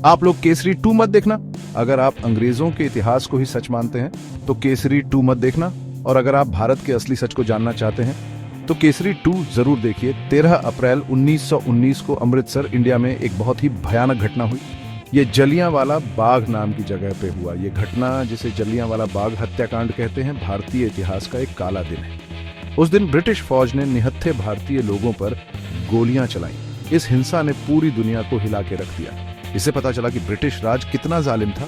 आप लोग केसरी 2 मत देखना। अगर आप अंग्रेजों के इतिहास को ही सच मानते हैं तो केसरी 2 मत देखना, और अगर आप भारत के असली सच को जानना चाहते हैं तो केसरी 2 जरूर देखिए। 13 अप्रैल 1919 को अमृतसर, इंडिया में एक बहुत ही भयानक घटना हुई। ये जलियांवाला बाग नाम की जगह पे हुआ। ये घटना, जिसे जलियांवाला बाग हत्याकांड कहते हैं, भारतीय इतिहास का एक काला दिन है। उस दिन ब्रिटिश फौज ने निहत्थे भारतीय लोगों पर गोलियां चलाई। इस हिंसा ने पूरी दुनिया को हिला के रख दिया। इससे पता चला कि ब्रिटिश राज कितना जालिम था।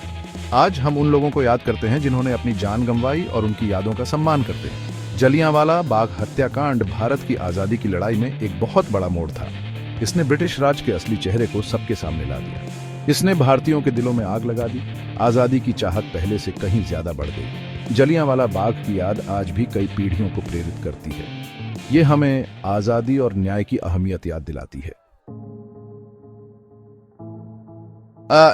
आज हम उन लोगों को याद करते हैं जिन्होंने अपनी जान गंवाई, और उनकी यादों का सम्मान करते हैं। जलियांवाला बाग हत्याकांड भारत की आजादी की लड़ाई में एक बहुत बड़ा मोड़ था। इसने ब्रिटिश राज के असली चेहरे को सबके सामने ला दिया। इसने भारतीयों के दिलों में आग लगा दी। आजादी की चाहत पहले से कहीं ज्यादा बढ़ गई। जलियांवाला बाग की याद आज भी कई पीढ़ियों को प्रेरित करती है। ये हमें आजादी और न्याय की अहमियत याद दिलाती है।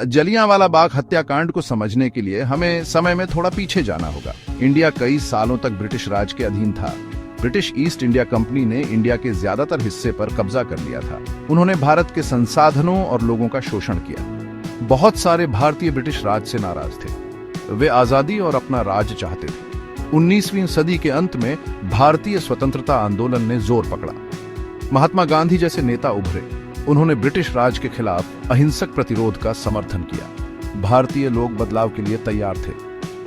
जलियांवाला बाग हत्याकांड को समझने के लिए हमें समय में थोड़ा पीछे जाना होगा। इंडिया कई सालों तक ब्रिटिश राज के अधीन था। ब्रिटिश ईस्ट इंडिया कंपनी ने इंडिया के ज्यादातर हिस्से पर कब्जा कर लिया था। उन्होंने भारत के संसाधनों और लोगों का शोषण किया। बहुत सारे भारतीय ब्रिटिश राज से नाराज थे। वे आजादी और अपना राज चाहते थे। 19वीं सदी के अंत में भारतीय स्वतंत्रता आंदोलन ने जोर पकड़ा। महात्मा गांधी जैसे नेता उभरे। उन्होंने ब्रिटिश राज के खिलाफ अहिंसक प्रतिरोध का समर्थन किया। भारतीय लोग बदलाव के लिए तैयार थे।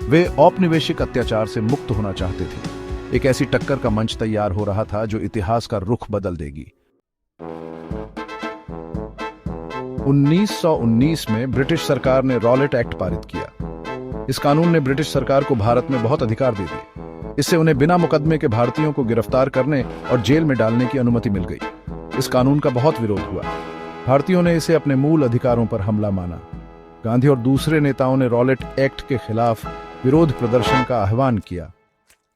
वे औपनिवेशिक अत्याचार से मुक्त होना चाहते थे। एक ऐसी टक्कर का मंच तैयार हो रहा था जो इतिहास का रुख बदल देगी। 1919 में ब्रिटिश सरकार ने रॉलेट एक्ट पारित किया। इस कानून ने ब्रिटिश सरकार को भारत में बहुत अधिकार दे दिए। इससे उन्हें बिना मुकदमे के भारतीयों को गिरफ्तार करने और जेल में डालने की अनुमति मिल गई। इस कानून का बहुत विरोध हुआ। भारतीयों ने इसे अपने मूल अधिकारों पर हमला माना। गांधी और दूसरे नेताओं ने रॉलेट एक्ट के खिलाफ विरोध प्रदर्शन का आह्वान किया।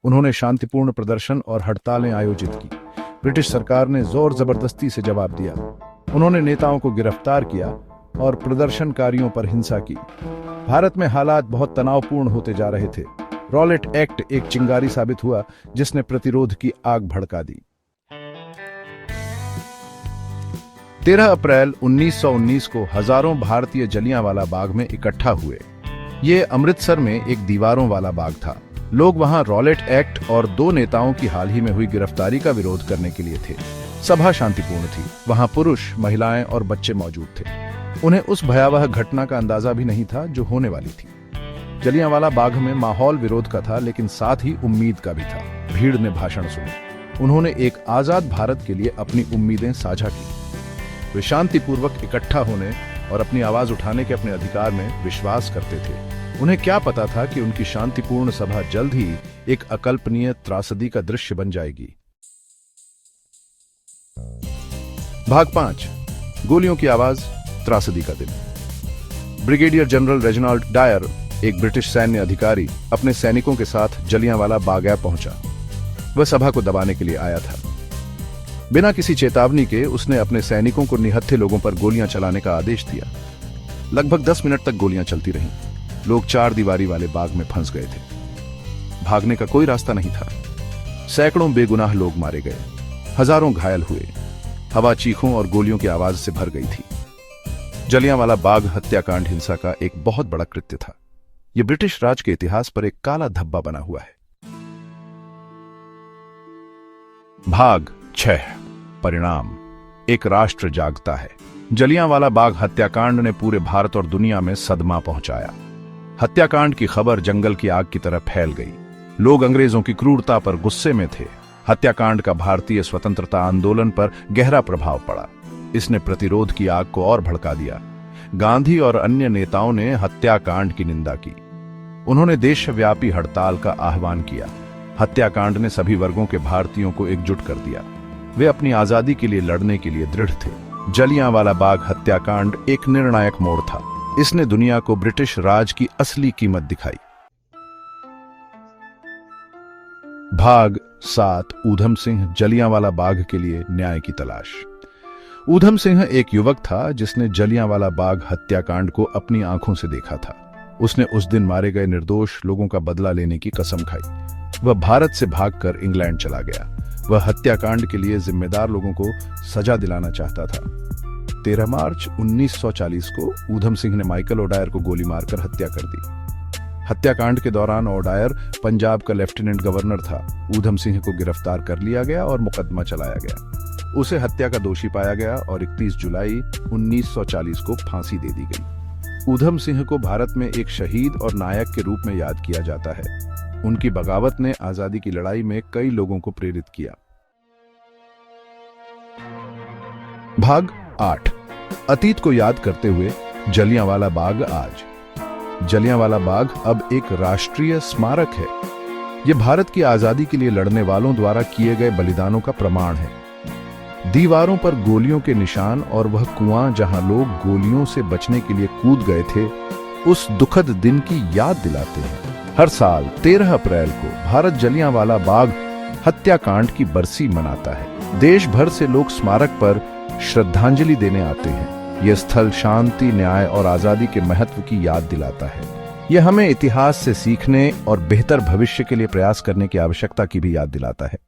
उन्होंने शांतिपूर्ण प्रदर्शन और हड़तालें आयोजित की। ब्रिटिश सरकार ने जोर जबरदस्ती से जवाब दिया। उन्होंने नेताओं को गिरफ्तार किया और प्रदर्शनकारियों पर हिंसा की। भारत में हालात बहुत तनावपूर्ण होते जा रहे थे। रॉलेट एक्ट एक चिंगारी साबित हुआ जिसने प्रतिरोध की आग भड़का दी। 13 अप्रैल 1919 को हजारों भारतीय जलियांवाला बाग में इकट्ठा हुए। ये अमृतसर में एक दीवारों वाला बाग था। लोग वहां रॉलेट एक्ट और 2 नेताओं की हाल ही में हुई गिरफ्तारी का विरोध करने के लिए थे। सभा शांतिपूर्ण थी। वहां पुरुष, महिलाएं और बच्चे मौजूद थे। उन्हें उस भयावह घटना का अंदाजा भी नहीं था जो होने वाली थी। जलियांवाला बाग में माहौल विरोध का था, लेकिन साथ ही उम्मीद का भी था। भीड़ ने भाषण सुने। उन्होंने एक आजाद भारत के लिए अपनी उम्मीदें साझा की। वे शांतिपूर्वक इकट्ठा होने और अपनी आवाज उठाने के अपने अधिकार में विश्वास करते थे। उन्हें क्या पता था कि उनकी शांतिपूर्ण सभा जल्द ही एक अकल्पनीय त्रासदी का दृश्य बन जाएगी। भाग 5, गोलियों की आवाज, त्रासदी का दिन। ब्रिगेडियर जनरल रेजिनाल्ड डायर, एक ब्रिटिश सैन्य अधिकारी, अपने सैनिकों के साथ जलियांवाला बाग पहुंचा। वह सभा को दबाने के लिए आया था। बिना किसी चेतावनी के उसने अपने सैनिकों को निहत्थे लोगों पर गोलियां चलाने का आदेश दिया। लगभग 10 मिनट तक गोलियां चलती रहीं। लोग 4 दीवारी वाले बाग में फंस गए थे। भागने का कोई रास्ता नहीं था। सैकड़ों बेगुनाह लोग मारे गए। हजारों घायल हुए। हवा चीखों और गोलियों की आवाज से भर गई थी। जलियांवाला बाग हत्याकांड हिंसा का एक बहुत बड़ा कृत्य था। यह ब्रिटिश राज के इतिहास पर एक काला धब्बा बना हुआ है। भाग 6, परिणाम, एक राष्ट्र जागता है। जलियांवाला बाग हत्याकांड ने पूरे भारत और दुनिया में सदमा पहुंचाया। हत्याकांड की खबर जंगल की आग की तरह फैल गई। लोग अंग्रेजों की क्रूरता पर गुस्से में थे। हत्याकांड का भारतीय स्वतंत्रता आंदोलन पर गहरा प्रभाव पड़ा। इसने प्रतिरोध की आग को और भड़का दिया। गांधी और अन्य नेताओं ने हत्याकांड की निंदा की। उन्होंने देशव्यापी हड़ताल का आह्वान किया। हत्याकांड ने सभी वर्गों के भारतीयों को एकजुट कर दिया। वे अपनी आजादी के लिए लड़ने के लिए दृढ़ थे। जलियांवाला बाग हत्याकांड एक निर्णायक मोड़ था। इसने दुनिया को ब्रिटिश राज की असली कीमत दिखाई। भाग 7, ऊधम सिंह, जलियांवाला बाग के लिए न्याय की तलाश। ऊधम सिंह एक युवक था जिसने जलियांवाला बाग हत्याकांड को अपनी आंखों से देखा था। उसने उस दिन मारे गए निर्दोष लोगों का बदला लेने की कसम खाई। वह भारत से भागकर इंग्लैंड चला गया। वह हत्याकांड के लिए जिम्मेदार लोगों को सजा दिलाना चाहता था। 13 मार्च 1940 को ऊधम सिंह ने माइकल ओडायर को गोली मारकर हत्या कर दी। हत्याकांड के दौरान ओडायर पंजाब का लेफ्टिनेंट गवर्नर था। ऊधम सिंह को गिरफ्तार कर लिया गया और मुकदमा चलाया गया। उसे हत्या का दोषी पाया गया और 31 जुलाई 1940 को फांसी दे दी गई। ऊधम सिंह को भारत में एक शहीद और नायक के रूप में याद किया जाता है। उनकी बगावत ने आजादी की लड़ाई में कई लोगों को प्रेरित किया। भाग 8, अतीत को याद करते हुए जलियांवाला बाग। आज जलियांवाला बाग अब एक राष्ट्रीय स्मारक है। यह भारत की आजादी के लिए लड़ने वालों द्वारा किए गए बलिदानों का प्रमाण है। दीवारों पर गोलियों के निशान और वह कुआं जहां लोग गोलियों से बचने के लिए कूद गए थे, उस दुखद दिन की याद दिलाते हैं। हर साल 13 अप्रैल को भारत जलियांवाला बाग हत्याकांड की बरसी मनाता है। देश भर से लोग स्मारक पर श्रद्धांजलि देने आते हैं। यह स्थल शांति, न्याय और आजादी के महत्व की याद दिलाता है। यह हमें इतिहास से सीखने और बेहतर भविष्य के लिए प्रयास करने की आवश्यकता की भी याद दिलाता है।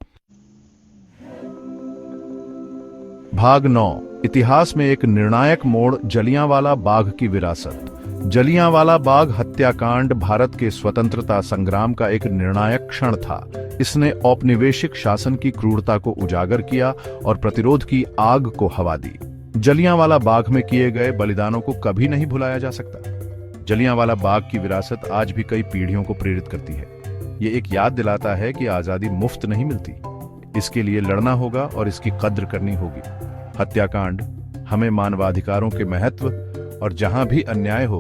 भाग 9, इतिहास में एक निर्णायक मोड़, जलियांवाला बाग की विरासत। जलियांवाला बाग हत्याकांड भारत के स्वतंत्रता संग्राम का एक निर्णायक क्षण था। इसने औपनिवेशिक शासन की क्रूरता को उजागर किया और प्रतिरोध की आग को हवा दी। जलियांवाला बाग में किए गए बलिदानों को कभी नहीं भुलाया जा सकता। जलियांवाला बाग की विरासत आज भी कई पीढ़ियों को प्रेरित करती है। ये एक याद दिलाता है कि आजादी मुफ्त नहीं मिलती, इसके लिए लड़ना होगा और इसकी कद्र करनी होगी। हत्याकांड हमें मानवाधिकारों के महत्व और जहां भी अन्याय हो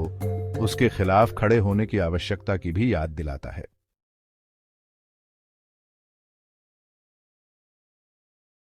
उसके खिलाफ खड़े होने की आवश्यकता की भी याद दिलाता है।